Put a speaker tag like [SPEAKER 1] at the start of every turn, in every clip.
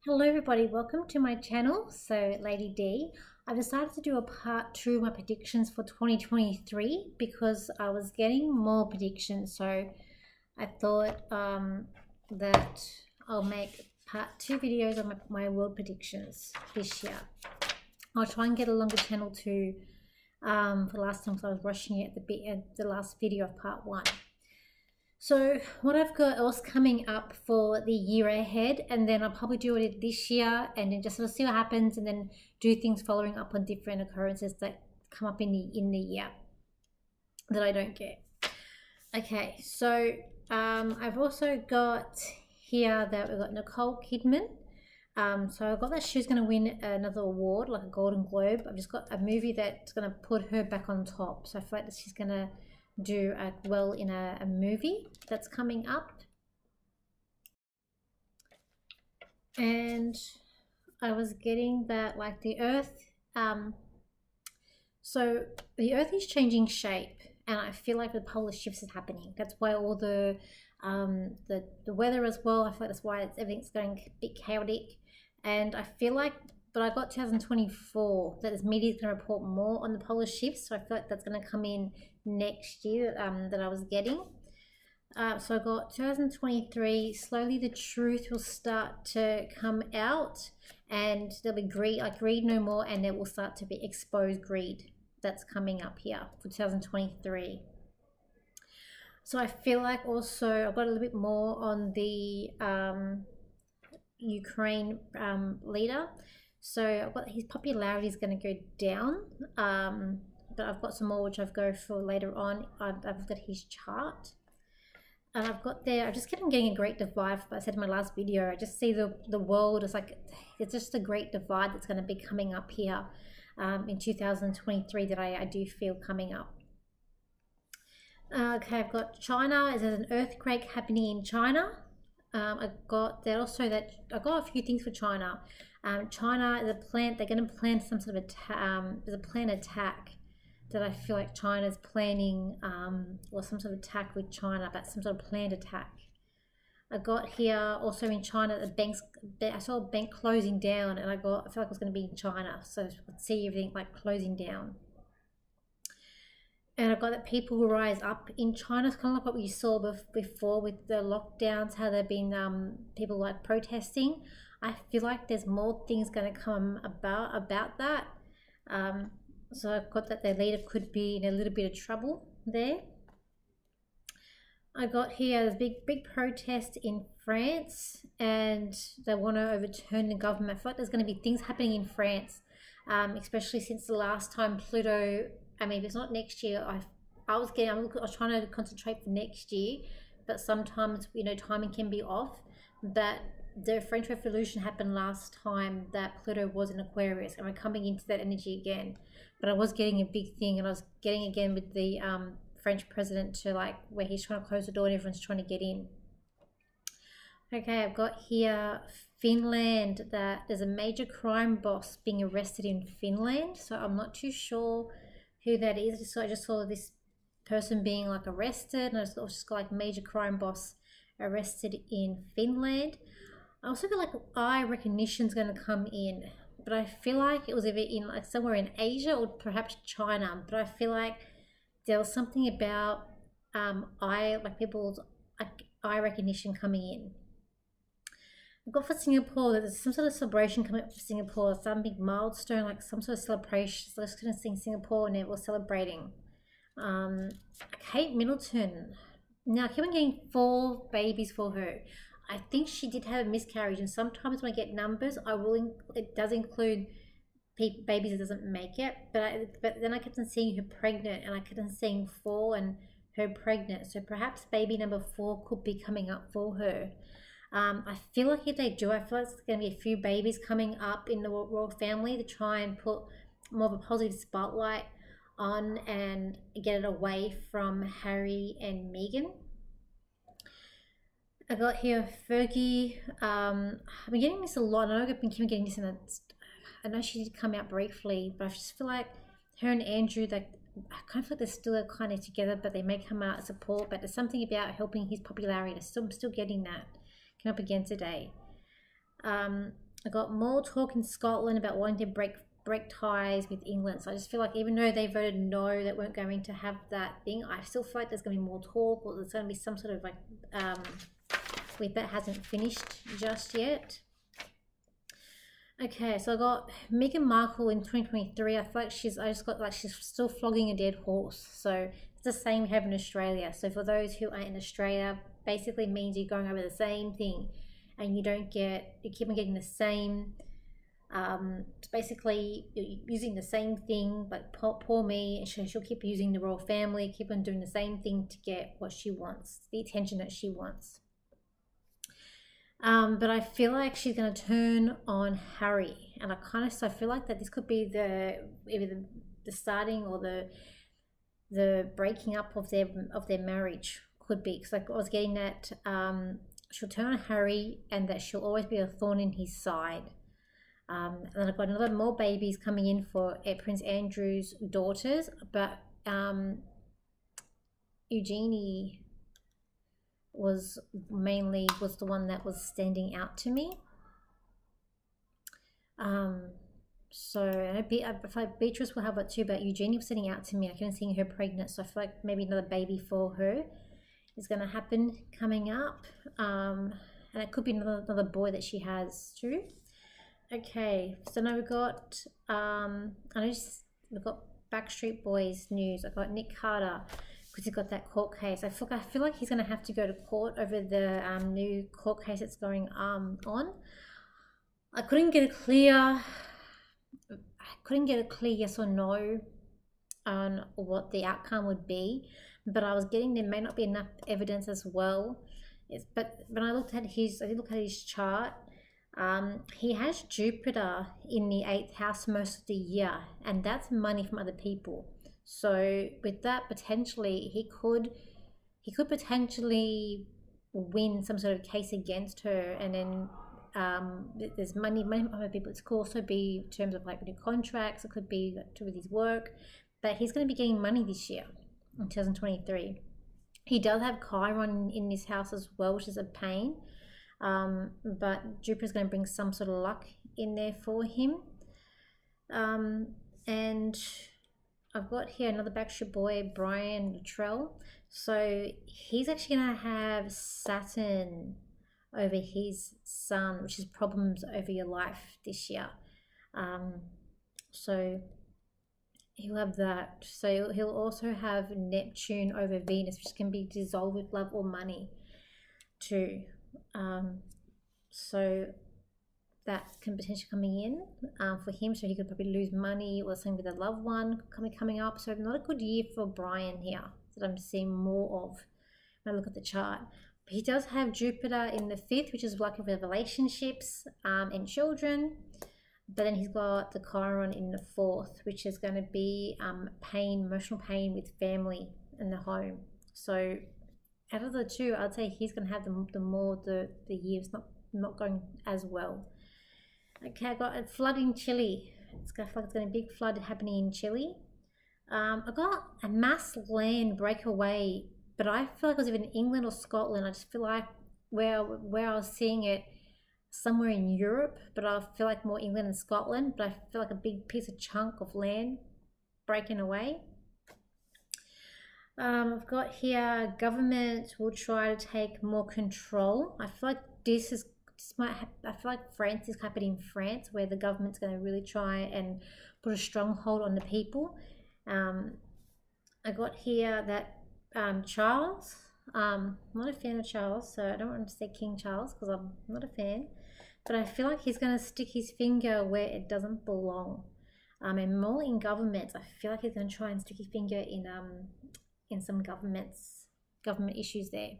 [SPEAKER 1] Hello everybody, welcome to my channel. So Lady D, I've decided to do a part 2 of my predictions for 2023 because I was getting more predictions. So I thought that I'll make part 2 videos on my world predictions this year. I'll try and get a longer channel too for the last time because I was rushing it at the last video of part 1. So what I've got else coming up for the year ahead, and then I'll probably do it this year and then just sort of see what happens and then do things following up on different occurrences that come up in the year that I don't get. Okay, so I've also got here that we've got Nicole Kidman. So I've got that she's going to win another award, like a Golden Globe. I've just got a movie that's going to put her back on top. So I feel like that she's going to do well in a movie that's coming up. And I was getting that like the earth, so the earth is changing shape, and I feel like the polar shifts is happening. That's why all the weather as well, I feel like that's why everything's going a bit chaotic. And I feel like, but I got 2024 that this media is going to report more on the polar shifts, so I feel like that's going to come in next year that I was getting. So I got 2023, slowly the truth will start to come out and there'll be greed, like greed no more, and there will start to be exposed greed that's coming up here for 2023. So I feel like also I've got a little bit more on the Ukraine leader. So I've got his popularity is going to go down, but I've got some more which I've go for later on. I've got his chart, and I've got there. I just kept on getting a great divide. I said in my last video, I just see the world as like it's just a great divide that's going to be coming up here in 2023 that I do feel coming up. Okay, I've got China. There's an earthquake happening in China. I got that also. That I got a few things for China. China is a plan. They're going to plan some sort of there's a planned attack that I feel like China's planning, or some sort of attack with China, but some sort of planned attack. I got here also in China the banks. I saw a bank closing down, and I feel like it was going to be in China, so I could see everything like closing down. And I've got that people will rise up in China. It's kind of like what we saw before with the lockdowns, how there have been people like protesting. I feel like there's more things going to come about that. So I've got that their leader could be in a little bit of trouble there. I got here there's big protest in France, and they want to overturn the government. I feel like there's going to be things happening in France, especially since the last time Pluto. I mean, if it's not next year, I was trying to concentrate for next year, but sometimes timing can be off. But the French Revolution happened last time that Pluto was in Aquarius, and we're coming into that energy again. But I was getting a big thing, and I was getting again with the French president to like where he's trying to close the door and everyone's trying to get in. Okay, I've got here Finland, that there's a major crime boss being arrested in Finland. So I'm not too sure who that is. So I just saw this person being like arrested, and I just got like major crime boss arrested in Finland. I also feel like eye recognition is going to come in, but I feel like it was either in like somewhere in Asia or perhaps China. But I feel like there was something about people's eye recognition coming in. I've got for Singapore that there's some sort of celebration coming up for Singapore, some big milestone, like some sort of celebration. So I was going to sing Singapore and it was celebrating. Kate Middleton. Now I keep on getting 4 babies for her. I think she did have a miscarriage, and sometimes when I get numbers, it does include babies that doesn't make it. But then I kept on seeing her pregnant, and I kept on seeing 4 and her pregnant. So perhaps baby number 4 could be coming up for her. I feel like if they do, I feel like there's going to be a few babies coming up in the royal family to try and put more of a positive spotlight on and get it away from Harry and Meghan. I got here Fergie. I've been getting this a lot. I know I've been getting this I know she did come out briefly, but I just feel like her and Andrew, I kind of feel like they're still kind of together, but they may come out as support. But there's something about helping his popularity. I'm still getting that. Came up again today. I got more talk in Scotland about wanting to break ties with England. So I just feel like even though they voted no, that weren't going to have that thing, I still feel like there's going to be more talk, or there's going to be some sort of like with that hasn't finished just yet. Okay, so I got Meghan Markle in 2023. I feel like I just got like she's still flogging a dead horse. So it's the same we have in Australia. So for those who aren't in Australia, basically means you're going over the same thing and you keep on getting the same, it's basically you're using the same thing, like poor me, and she'll keep using the royal family, keep on doing the same thing to get what she wants, the attention that she wants. But I feel like she's going to turn on Harry, and I feel like that this could be either the starting or the breaking up of their marriage could be, because like I was getting that she'll turn on Harry and that she'll always be a thorn in his side. And then I've got more babies coming in for Prince Andrew's daughters, but Eugenie was the one that was standing out to me. So I feel like Beatrice will have it too, but Eugenie was standing out to me. I kept seeing her pregnant, so I feel like maybe another baby for her is going to happen coming up. And it could be another boy that she has too. Okay, so now we've got we've got Backstreet Boys news. I've got Nick Carter, because he's got that court case. I feel like he's going to have to go to court over the new court case that's going on. I couldn't get a clear yes or no on what the outcome would be, but I was getting there may not be enough evidence as well. But when I did look at his chart. He has Jupiter in the 8th house most of the year, and that's money from other people. So with that, potentially he could potentially win some sort of case against her, and then there's money from other people. It could also be in terms of like new contracts. It could be to with his work, but he's going to be getting money this year in 2023. He does have Chiron in his house as well, which is a pain. But Jupiter's going to bring some sort of luck in there for him. And I've got here another Backstreet Boy, Brian Luttrell. So he's actually going to have Saturn over his sun, which is problems over your life this year. So he'll have that. So he'll also have Neptune over Venus, which can be dissolved with love or money too. So that can potentially coming in for him, so he could probably lose money or something with a loved one coming up. So not a good year for Brian here that I'm seeing more of when I look at the chart. But he does have Jupiter in the 5th, which is working with relationships and children. But then he's got the Chiron in the 4th, which is going to be emotional pain with family in the home. So out of the two, I'd say he's going to have the years not going as well. Okay, I got a flood in Chile. It's going to be a big flood happening in Chile. I got a mass land breakaway, but I feel like it was even England or Scotland. I just feel like where I was seeing it somewhere in Europe, but I feel like more England and Scotland. But I feel like a big chunk of land breaking away. I've got here government will try to take more control. I feel like I feel like France is happening in France, where the government's going to really try and put a stronghold on the people. I got here that Charles, I'm not a fan of Charles, so I don't want to say King Charles because I'm not a fan, but I feel like he's going to stick his finger where it doesn't belong. And more in governments, I feel like he's going to try and stick his finger in some government issues there.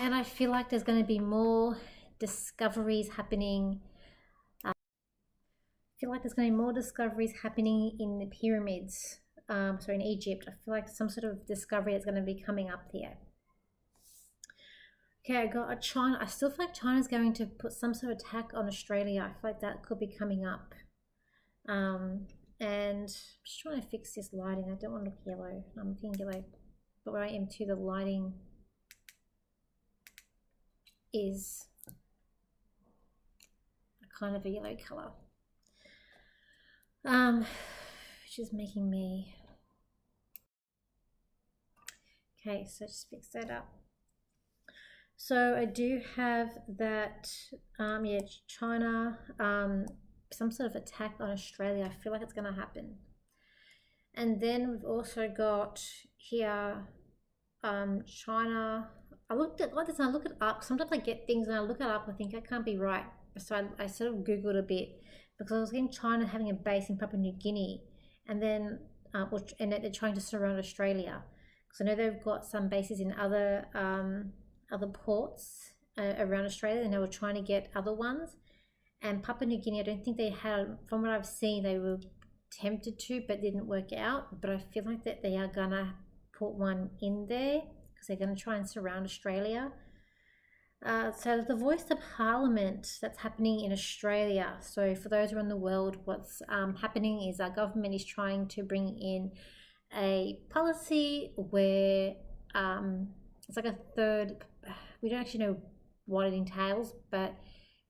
[SPEAKER 1] And I feel like there's going to be more discoveries happening. I feel like there's going to be more discoveries happening in the pyramids, in Egypt. I feel like some sort of discovery is going to be coming up there. Okay, I got a China. I still feel like China's going to put some sort of attack on Australia. I feel like that could be coming up. And I'm just trying to fix this lighting. I don't want to look yellow. I'm looking yellow, but where I am too, the lighting is kind of a yellow color, which is making me, okay, so just fix that up. So I do have that, yeah, China, some sort of attack on Australia. I feel like it's going to happen. And then we've also got here, China. I looked at like this and I look it up. Sometimes I get things and I look it up. I think I can't be right. So I sort of Googled a bit because I was getting China having a base in Papua New Guinea, and then and they're trying to surround Australia. Because I know they've got some bases in other ports around Australia, and they were trying to get other ones. And Papua New Guinea, I don't think they had, from what I've seen, they were tempted to, but didn't work out. But I feel like that they are gonna put one in there because they're gonna try and surround Australia. So the voice of Parliament that's happening in Australia. So for those around the world, what's happening is our government is trying to bring in a policy where it's like a third, we don't actually know what it entails, but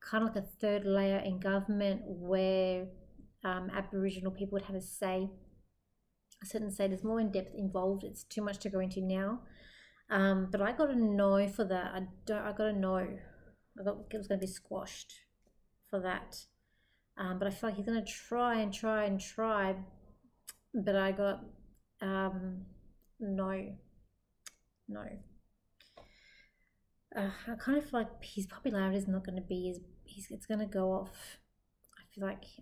[SPEAKER 1] kind of like a third layer in government where Aboriginal people would have a say. I shouldn't say there's more in depth involved. It's too much to go into now. But I got a no for that. I got a no. I thought it was going to be squashed for that. But I feel like he's going to try and try and try. But I got no. I kind of feel like his popularity is not going to be it's going to go off. I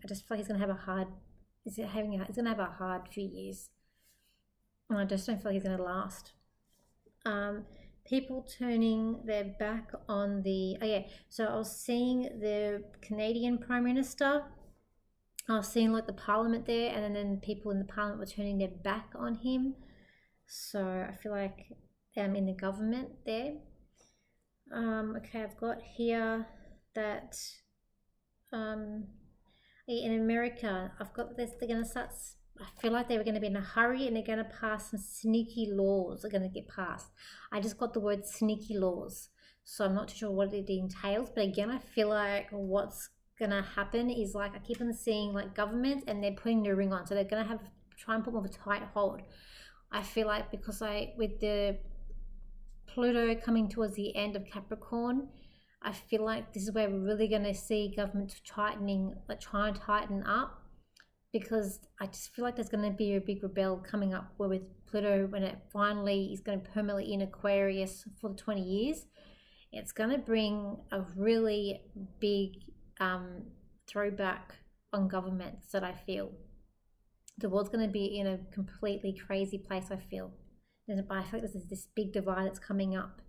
[SPEAKER 1] just feel like he's going to have a hard. He's going to have a hard few years. And I just don't feel like he's going to last. People turning their back on so I was seeing the Canadian Prime Minister. I was seeing like the Parliament there, and then people in the Parliament were turning their back on him. So I feel like in the government there. Okay, I've got here that in America, I've got this, they're going to start, I feel like they were going to be in a hurry and they're going to pass some sneaky laws are going to get passed. I just got the word sneaky laws, so I'm not too sure what it entails, but again, I feel like what's going to happen is like, I keep on seeing like governments and they're putting the ring on, so they're going to try and put more of a tight hold. I feel like because with the Pluto coming towards the end of Capricorn, I feel like this is where we're really going to see governments tightening, like trying to tighten up, because I just feel like there's going to be a big rebel coming up where with Pluto, when it finally is going to permanently in Aquarius for 20 years, it's going to bring a really big throwback on governments that I feel. The world's going to be in a completely crazy place, I feel. But I feel like there's this big divide that's coming up.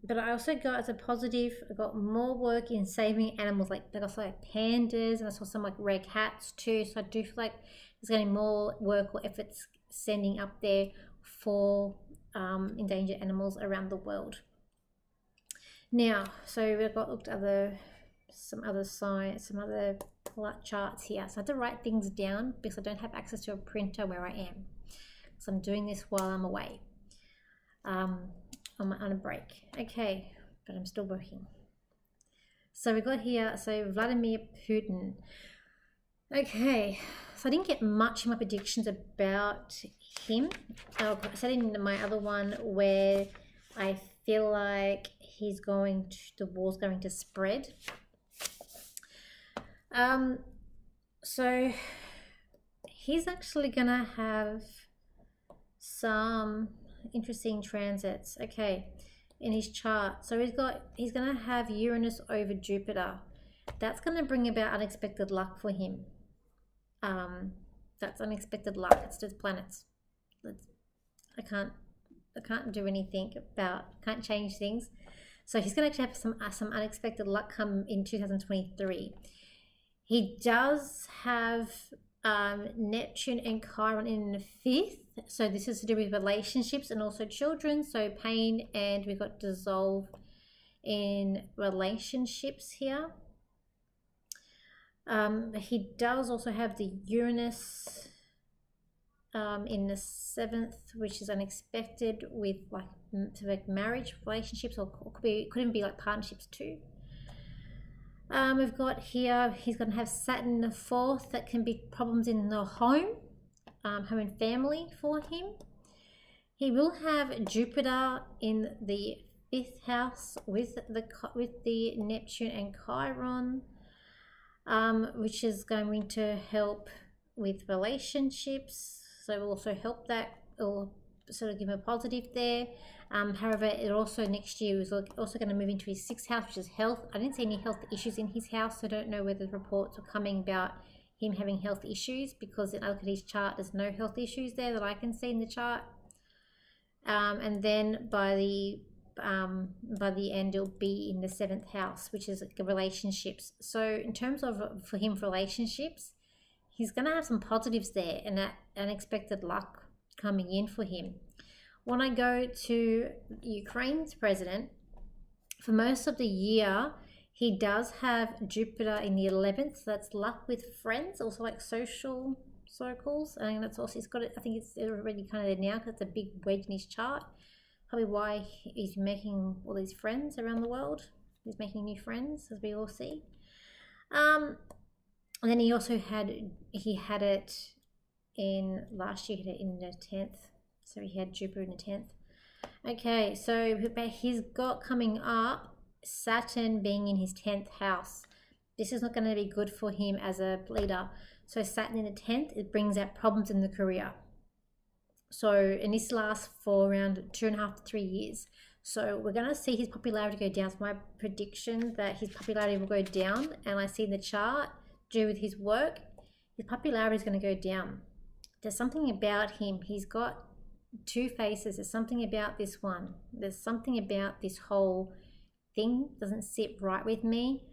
[SPEAKER 1] But I also got, as a positive, I got more work in saving animals, like I saw like pandas, and I saw some like rare cats too. So I do feel like there's going to be more work or efforts sending up there for endangered animals around the world. Now, so we've got looked at some other charts here. So I had to write things down because I don't have access to a printer where I am. So I'm doing this while I'm away. On a break. Okay, but I'm still working. So we got here, so Vladimir Putin. Okay, so I didn't get much in my predictions about him. I said in my other one where I feel like the war's going to spread. So he's actually gonna have some interesting transits, okay, in his chart. So he's gonna have Uranus over Jupiter. That's gonna bring about unexpected luck for him. That's unexpected luck. It's just planets. I can't do anything can't change things. So he's gonna actually have some unexpected luck come in 2023. He does have Neptune and Chiron in the 5th. So this is to do with relationships and also children. So pain, and we've got dissolve in relationships here. He does also have the Uranus in the 7th, which is unexpected with like marriage relationships, or could even be like partnerships too. We've got here, he's going to have Saturn in the 4th. That can be problems in the home, home and family for him. He will have Jupiter in the 5th house with the Neptune and Chiron, which is going to help with relationships. So it will also help that, or sort of give him a positive there. However, it also next year is also going to move into his 6th house, which is health. I didn't see any health issues in his house, so I don't know whether the reports are coming about him having health issues, because I look at his chart, there's no health issues there that I can see in the chart. And then by the end, it'll be in the 7th house, which is relationships. So in terms of for him, for relationships, he's going to have some positives there and that unexpected luck coming in for him. When I go to Ukraine's president, for most of the year, he does have Jupiter in the 11th. So that's luck with friends, also like social circles. And that's also, it's got it, I think it's already kind of there now because it's a big wedge in his chart. Probably why he's making all these friends around the world. He's making new friends, as we all see. And then he also had it in last year, he had it in the 10th. So he had Jupiter in the 10th. Okay, so he's got coming up Saturn being in his 10th house. This is not going to be good for him as a leader. So Saturn in the 10th, it brings out problems in the career. So, and this lasts for around 2.5 to 3 years. So we're going to see his popularity go down. It's my prediction that his popularity will go down. And I see in the chart, due with his work, his popularity is going to go down. There's something about him. He's got two faces. There's something about this one. There's something about this whole thing doesn't sit right with me.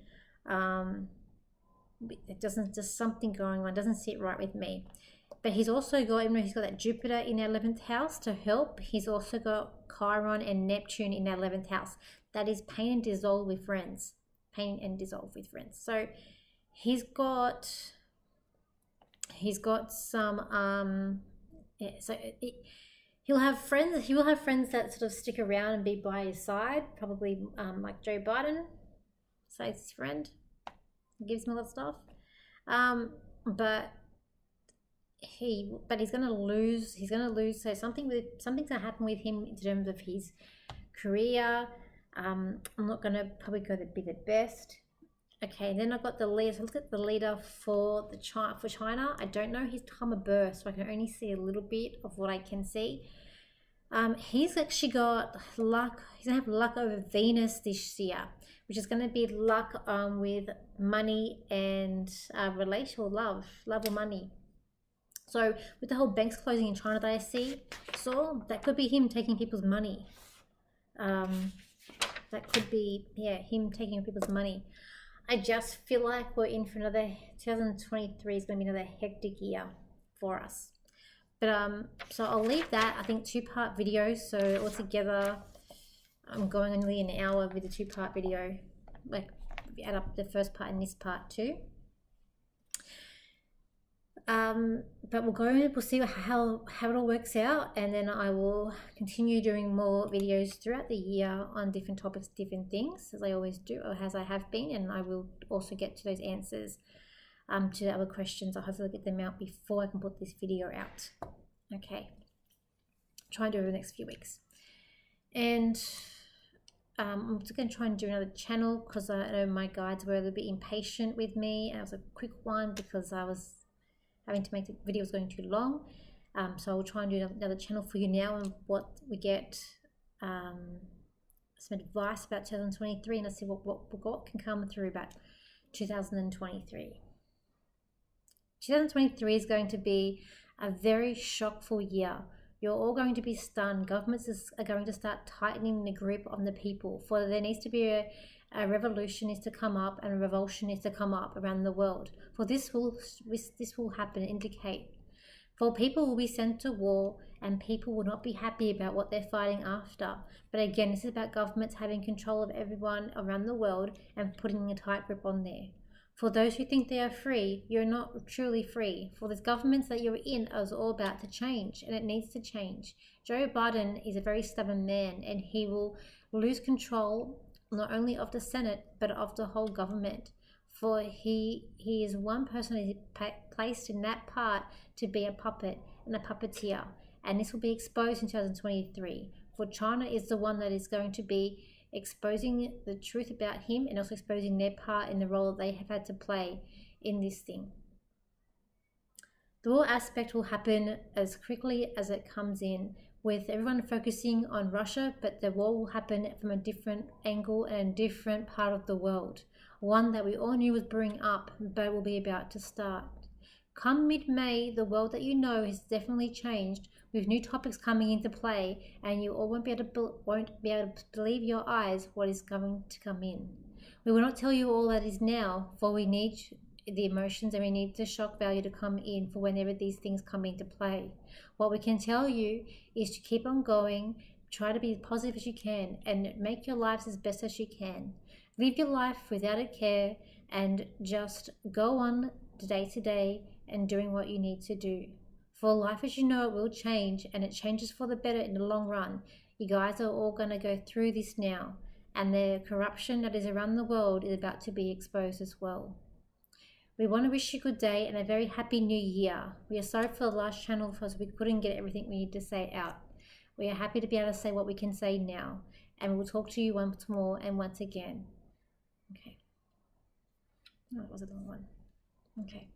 [SPEAKER 1] It doesn't, just something going on, doesn't sit right with me. But he's also got, even though he's got that Jupiter in the 11th house to help, he's also got Chiron and Neptune in the 11th house. That is pain and dissolve with friends. Pain and dissolve with friends. So he's got some, he'll have friends. He will have friends that sort of stick around and be by his side. Probably like Joe Biden, so it's his friend. He gives him a lot of stuff. But he's gonna lose. He's gonna lose. So something's gonna happen with him in terms of his career. I'm not gonna probably be the best. Okay, then I've got the leader. So look at the leader for China. I don't know his time of birth, so I can only see a little bit of what I can see. He's actually got luck. He's gonna have luck over Venus this year, which is gonna be luck with money and relation or love or money. So with the whole banks closing in China that I saw, that could be him taking people's money. That could be, him taking people's money. I just feel like we're in for another, 2023 is going to be another hectic year for us. But so I'll leave that, I think 2-part video. So altogether, I'm going only an hour with a 2-part video. Like add up the first part and this part too. But we'll see how it all works out, and then I will continue doing more videos throughout the year on different topics, different things, as I always do, or as I have been, and I will also get to those answers to the other questions. I'll hopefully get them out before I can put this video out. Okay, try and do it over the next few weeks. And I'm just going to try and do another channel because I know my guides were a little bit impatient with me, and it was a quick one because I was having to make the videos going too long. So I'll try and do another channel for you now, and what we get some advice about 2023, and let's see what can come through about 2023. 2023 is going to be a very shockful year. You're all going to be stunned. Governments are going to start tightening the grip on the people. For there needs to be a revolution needs to come up, and a revulsion needs to come up around the world. For this will happen, indicate. For people will be sent to war, and people will not be happy about what they're fighting after. But again, this is about governments having control of everyone around the world and putting a tight grip on there. For those who think they are free, you're not truly free. For the governments that you're in is all about to change, and it needs to change. Joe Biden is a very stubborn man, and he will lose control not only of the Senate, but of the whole government. For he is one person who is placed in that part to be a puppet and a puppeteer, and this will be exposed in 2023. For China is the one that is going to be exposing the truth about him and also exposing their part in the role that they have had to play in this thing. The war aspect will happen as quickly as it comes in, with everyone focusing on Russia, but the war will happen from a different angle and a different part of the world. One that we all knew was brewing up, but will be about to start. Come mid-May, the world that you know has definitely changed, with new topics coming into play, and you all won't be able to believe your eyes what is going to come in. We will not tell you all that is now, for we need the emotions and we need the shock value to come in for whenever these things come into play. What we can tell you is to keep on going, try to be as positive as you can, and make your lives as best as you can. Live your life without a care and just go on day to day and doing what you need to do. For life as you know it will change, and it changes for the better in the long run. You guys are all going to go through this now, and the corruption that is around the world is about to be exposed as well. We want to wish you a good day and a very happy new year. We are sorry for the last channel because we couldn't get everything we need to say out. We are happy to be able to say what we can say now, and we'll talk to you once more and once again. Okay. No, it was a long one. Okay.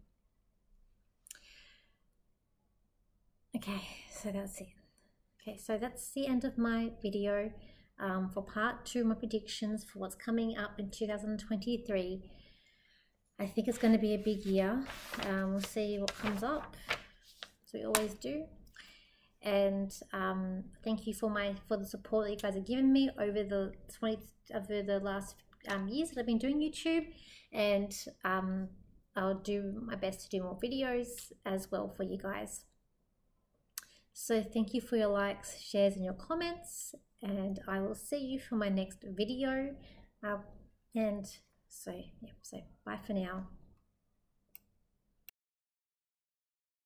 [SPEAKER 1] Okay, so that's it. Okay, so that's the end of my video for part 2 of my predictions for what's coming up in 2023. I think it's going to be a big year. We'll see what comes up, as we always do. And thank you for the support that you guys have given me over the last years that I've been doing YouTube, and I'll do my best to do more videos as well for you guys. So thank you for your likes, shares, and your comments, and I will see you for my next video. So bye for now.